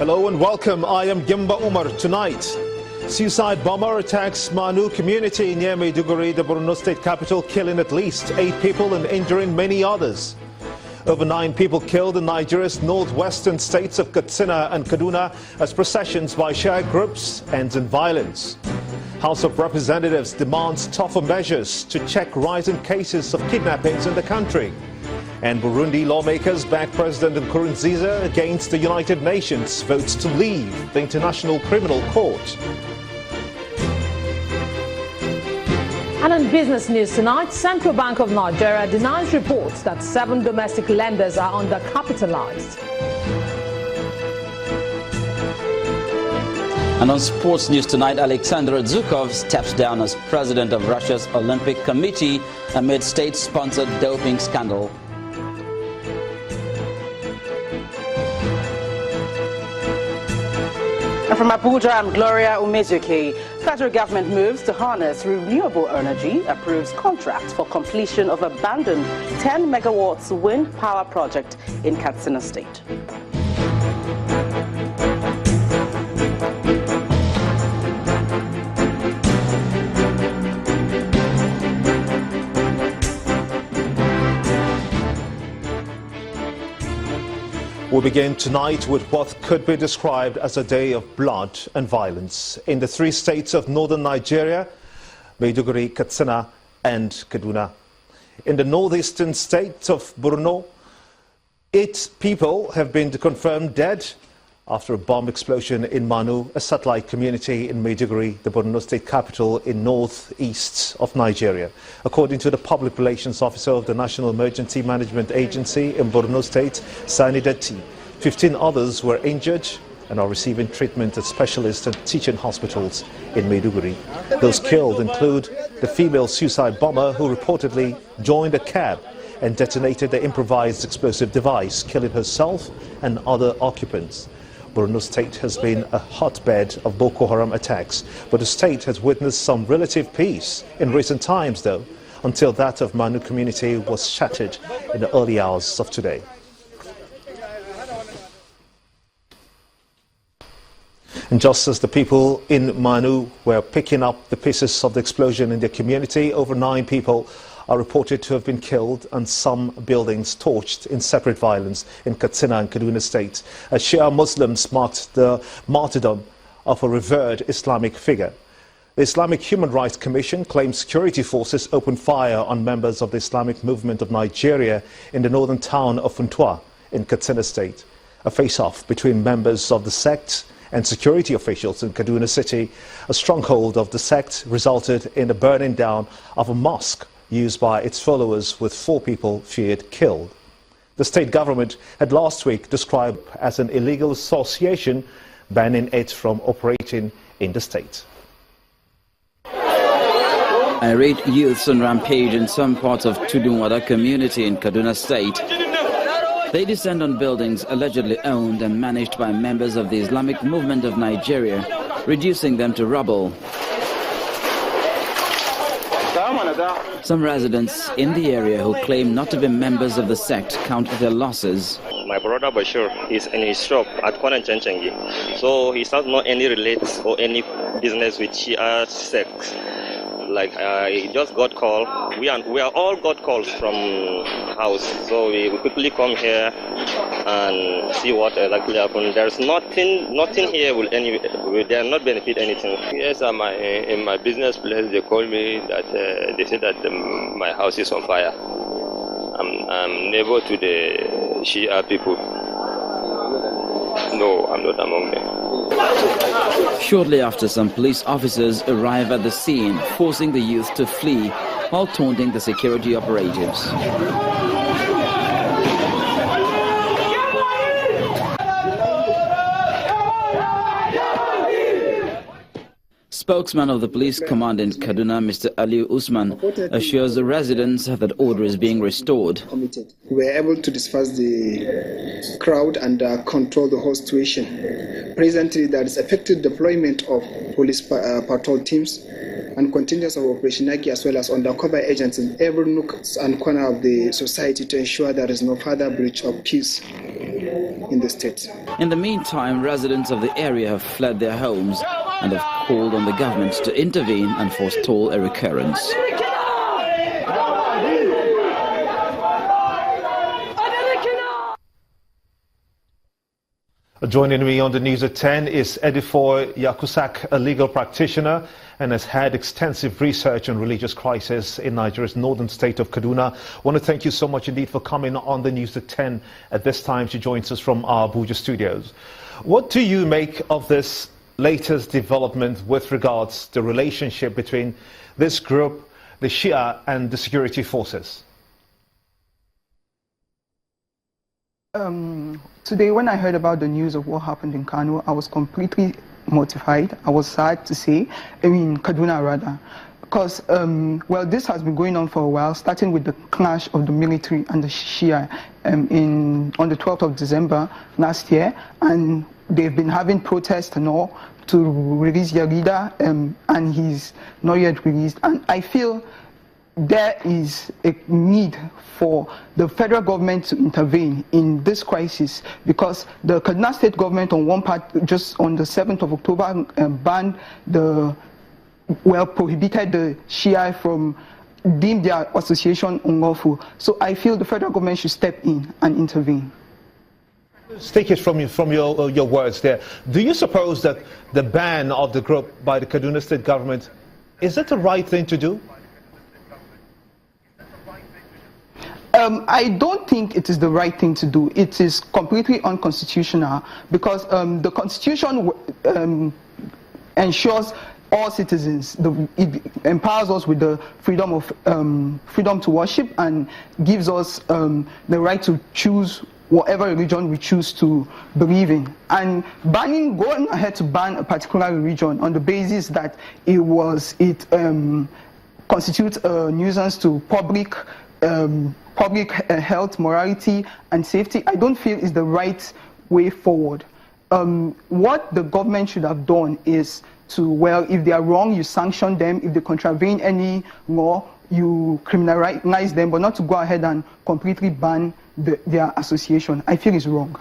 Hello and welcome. I am Gimba Umar. Tonight, suicide bomber attacks Manu community near Maiduguri, the Borno state capital, killing at least 8 people and injuring many others. Over 9 people killed in Nigeria's northwestern states of Katsina and Kaduna as processions by Shia groups ends in violence. House of Representatives demands tougher measures to check rising cases of kidnappings in the country. And Burundi lawmakers back President Nkurunziza against the United Nations votes to leave the International Criminal Court. And in business news tonight, Central Bank of Nigeria denies reports that 7 domestic lenders are undercapitalized. And on sports news tonight, Alexander Zhukov steps down as president of Russia's Olympic Committee amid state-sponsored doping scandal. From Abuja, I'm Gloria Umezuki. Federal government moves to harness renewable energy, approves contracts for completion of abandoned 10 megawatts wind power project in Katsina State. We begin tonight with what could be described as a day of blood and violence in the 3 states of northern Nigeria, Maiduguri, Katsina and Kaduna. In the northeastern state of Borno, 8 people have been confirmed dead after a bomb explosion in Manu, a satellite community in Maiduguri, the Borno state capital in northeast of Nigeria. According to the public relations officer of the National Emergency Management Agency in Borno state, Sani Datti, 15 others were injured and are receiving treatment at specialist and teaching hospitals in Maiduguri. Those killed include the female suicide bomber who reportedly joined a cab and detonated the improvised explosive device, killing herself and other occupants. Borno state has been a hotbed of Boko Haram attacks, but the state has witnessed some relative peace in recent times, though, until that of Manu community was shattered in the early hours of today. And just as the people in Manu were picking up the pieces of the explosion in their community, over 9 people are reported to have been killed and some buildings torched in separate violence in Katsina and Kaduna states, as Shia Muslims marked the martyrdom of a revered Islamic figure. The Islamic Human Rights Commission claims security forces opened fire on members of the Islamic Movement of Nigeria in the northern town of Funtua in Katsina state. A face-off between members of the sect and security officials in Kaduna city, a stronghold of the sect, resulted in the burning down of a mosque used by its followers, with 4 people feared killed. The state government had last week described as an illegal association, banning it from operating in the state. Irate youths on rampage in some parts of Tudunwada community in Kaduna state. They descend on buildings allegedly owned and managed by members of the Islamic Movement of Nigeria, reducing them to rubble. Some residents in the area who claim not to be members of the sect count their losses. My brother Bashir is in his shop at Kwanan Chanchangi, so he does not any relates or any business with Shia sect. Like I just got call. We are all got calls from house, so we quickly come here and see what exactly happened. There's nothing here will there not benefit anything. Yes, in my business place. They call me that they say that my house is on fire. I'm neighbor to the Shia people. No, I'm not among them. Shortly after, some police officers arrive at the scene, forcing the youth to flee while taunting the security operatives. Spokesman of the police command in Kaduna, Mr. Ali Usman, assures the residents that order is being restored. We were able to disperse the crowd and control the whole situation. Presently, there is effective deployment of police patrol teams and contingents of Operation Nagi as well as undercover agents in every nook and corner of the society to ensure there is no further breach of peace in the state. In the meantime, residents of the area have fled their homes and have called on the government to intervene and forestall a recurrence. Joining me on the news at 10 is Edifor Yakusak, a legal practitioner and has had extensive research on religious crisis in Nigeria's northern state of Kaduna. I want to thank you so much indeed for coming on the news at 10 at this time. She joins us from our Abuja studios. What do you make of this latest development with regards to the relationship between this group, the Shia, and the security forces? Today, when I heard about the news of what happened in Kano, I was completely mortified. I was sad to say, Kaduna rather, because, well, this has been going on for a while, starting with the clash of the military and the Shia on the 12th of December last year, and they've been having protests and all to release their leader, and he's not yet released. And I feel there is a need for the federal government to intervene in this crisis, because the Kaduna state government on one part just on the 7th of October prohibited the Shia from deemed their association unlawful. So I feel the federal government should step in and intervene. Let's take it from your words there. Do you suppose that the ban of the group by the Kaduna state government, is it the right thing to do? I don't think it is the right thing to do. It is completely unconstitutional, because the Constitution ensures all citizens. It empowers us with the freedom to worship, and gives us the right to choose whatever religion we choose to believe in. And going ahead to ban a particular religion on the basis that it constitutes a nuisance to public health, morality, and safety, I don't feel is the right way forward. What the government should have done is to, well, if they are wrong, you sanction them. If they contravene any law, you criminalize them, but not to go ahead and completely ban their association. I feel is wrong.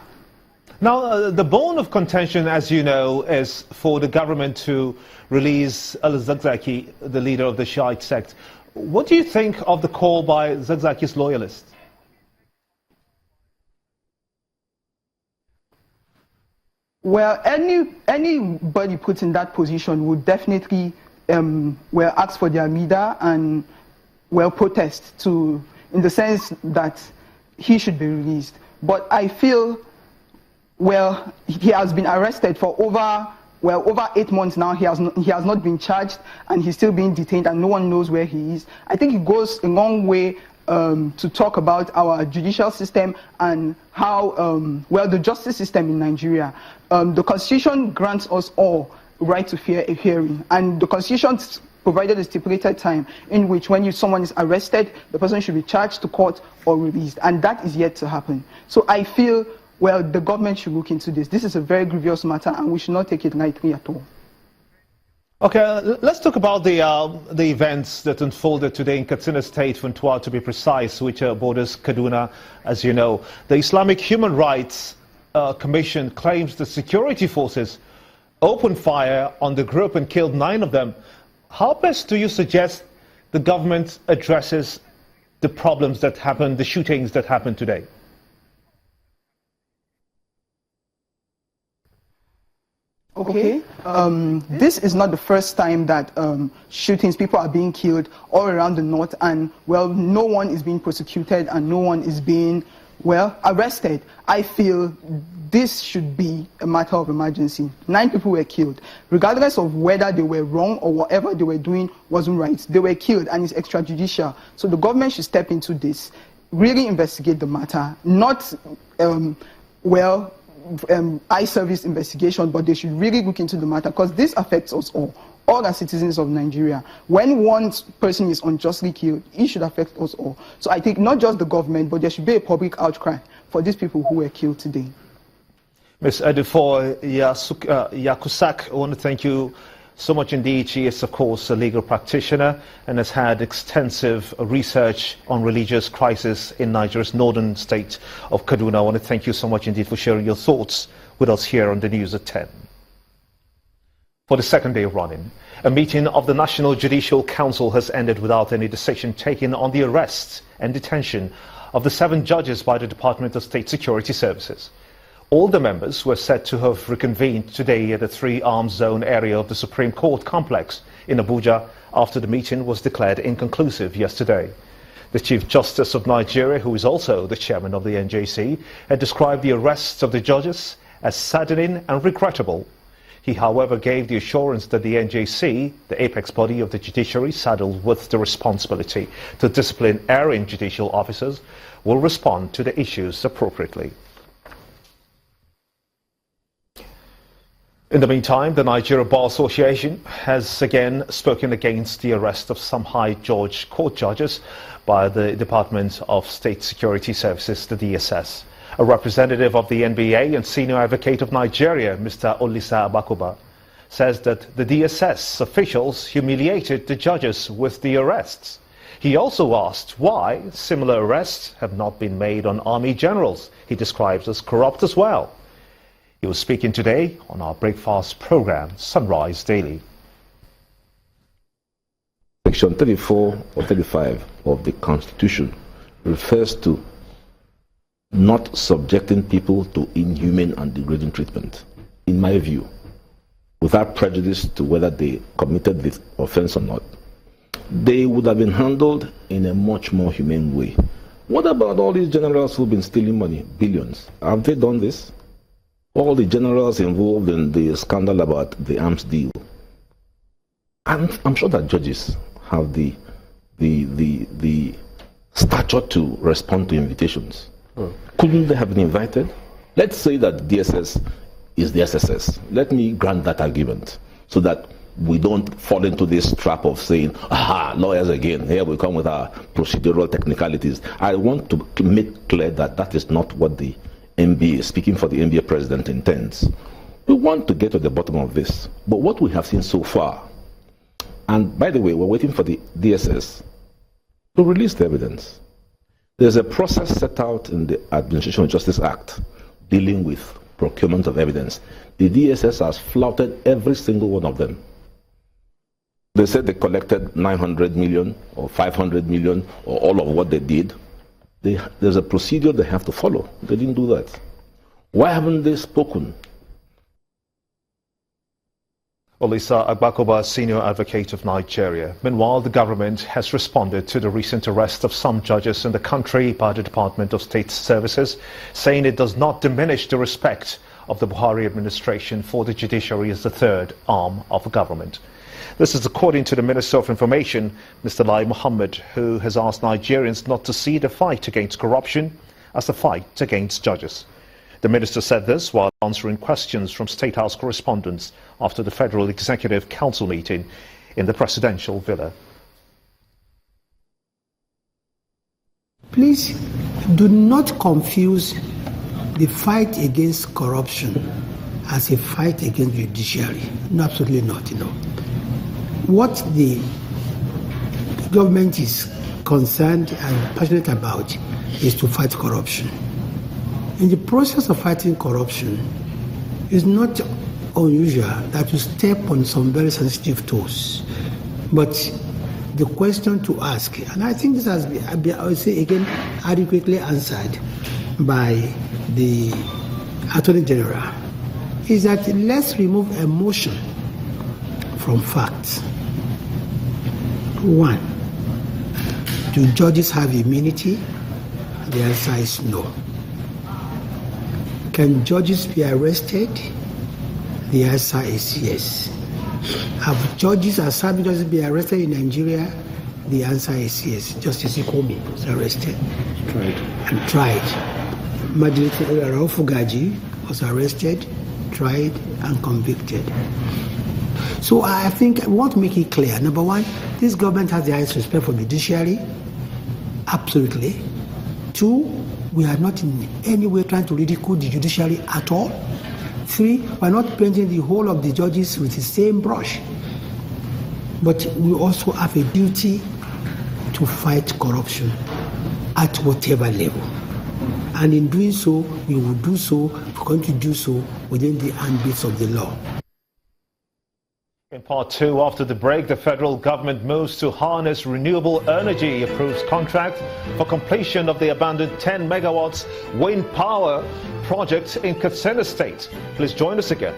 Now, the bone of contention, as you know, is for the government to release al-Zakzaki, the leader of the Shiite sect. What do you think of the call by Zakzaki's loyalists? Well, anybody put in that position would definitely ask for their leader and protest in the sense that he should be released. But I feel, he has been arrested for over 8 months now. He has not been charged, and he's still being detained, and no one knows where he is. I think it goes a long way to talk about our judicial system and how the justice system in Nigeria. The Constitution grants us all right to fair hearing, and the Constitution provided a stipulated time in which when someone is arrested, the person should be charged to court or released, and that is yet to happen. So I feel, the government should look into this. This is a very grievous matter, and we should not take it lightly at all. Okay, let's talk about the events that unfolded today in Katsina State, Funtua to be precise, which borders Kaduna, as you know. The Islamic Human Rights Commission claims the security forces opened fire on the group and killed 9 of them. How best do you suggest the government addresses the problems that happened, the shootings that happened today? Okay. This is not the first time that shootings, people are being killed all around the north, and no one is being prosecuted and no one is being arrested. I feel this should be a matter of emergency. 9 people were killed, regardless of whether they were wrong or whatever they were doing wasn't right. They were killed, and it's extrajudicial. So the government should step into this, really investigate the matter, not eye service investigation, but they should really look into the matter, because this affects us all as citizens of Nigeria. When one person is unjustly killed, it should affect us all. So I think not just the government, but there should be a public outcry for these people who were killed today. Ms. Edifor Yakusak, I want to thank you so much indeed. She is, of course, a legal practitioner and has had extensive research on religious crisis in Nigeria's northern state of Kaduna. I want to thank you so much indeed for sharing your thoughts with us here on the news at 10. For the second day running, a meeting of the National Judicial Council has ended without any decision taken on the arrest and detention of the 7 judges by the Department of State Security Services. All the members were said to have reconvened today at the 3-arms zone area of the Supreme Court complex in Abuja after the meeting was declared inconclusive yesterday. The Chief Justice of Nigeria, who is also the chairman of the NJC, had described the arrests of the judges as saddening and regrettable. He, however, gave the assurance that the NJC, the apex body of the judiciary saddled with the responsibility to discipline erring judicial officers, will respond to the issues appropriately. In the meantime, the Nigeria Bar Association has again spoken against the arrest of some High George Court judges by the Department of State Security Services, the DSS. A representative of the NBA and senior advocate of Nigeria, Mr. Olisa Abakoba, says that the DSS officials humiliated the judges with the arrests. He also asked why similar arrests have not been made on army generals he describes as corrupt as well. He was speaking today on our breakfast program, Sunrise Daily. Section 34 or 35 of the Constitution refers to not subjecting people to inhumane and degrading treatment. In my view, without prejudice to whether they committed the offense or not, they would have been handled in a much more humane way. What about all these generals who've been stealing money, billions? Have they done this? All the generals involved in the scandal about the arms deal. I'm sure that judges have the stature to respond to invitations. Couldn't they have been invited? Let's say that DSS is the SSS. Let me grant that argument so that we don't fall into this trap of saying, aha, lawyers again, here we come with our procedural technicalities. I want to make clear that that is not what the NBA, speaking for the NBA president, intends. We want to get to the bottom of this. But what we have seen so far, and by the way, we're waiting for the DSS to release the evidence. There's a process set out in the Administration of Justice Act dealing with procurement of evidence. The DSS has flouted every single one of them. They said they collected 900 million or 500 million or all of what they did. There's a procedure they have to follow. They didn't do that. Why haven't they spoken? Olisa Agbakoba, senior advocate of Nigeria. Meanwhile, the government has responded to the recent arrest of some judges in the country by the Department of State Services, saying it does not diminish the respect of the Buhari administration for the judiciary as the third arm of the government. This is according to the Minister of Information, Mr. Lai Mohammed, who has asked Nigerians not to see the fight against corruption as a fight against judges. The minister said this while answering questions from State House correspondents after the Federal Executive Council meeting in the presidential villa. Please do not confuse the fight against corruption as a fight against the judiciary. No, absolutely not, What the government is concerned and passionate about is to fight corruption. In the process of fighting corruption, it's not unusual that you step on some very sensitive toes. But the question to ask, and I think this has been, I would say again, adequately answered by the Attorney General, is that let's remove emotion from facts. One, do judges have immunity? The answer is no. Can judges be arrested? The answer is yes. Have judges and serving judges been arrested in Nigeria? The answer is yes. Justice Ikomi was arrested. Tried. Magistrate Fugaji was arrested, tried, and convicted. So I think I want to make it clear. Number one, this government has the highest respect for the judiciary. Absolutely. Two, we are not in any way trying to ridicule the judiciary at all. Three, we're not painting the whole of the judges with the same brush. But we also have a duty to fight corruption at whatever level. And in doing so, we will do so, we're going to do so within the ambits of the law. In part two, after the break, the federal government moves to harness renewable energy, approves contract for completion of the abandoned 10 megawatts wind power project in Katsina State. Please join us again.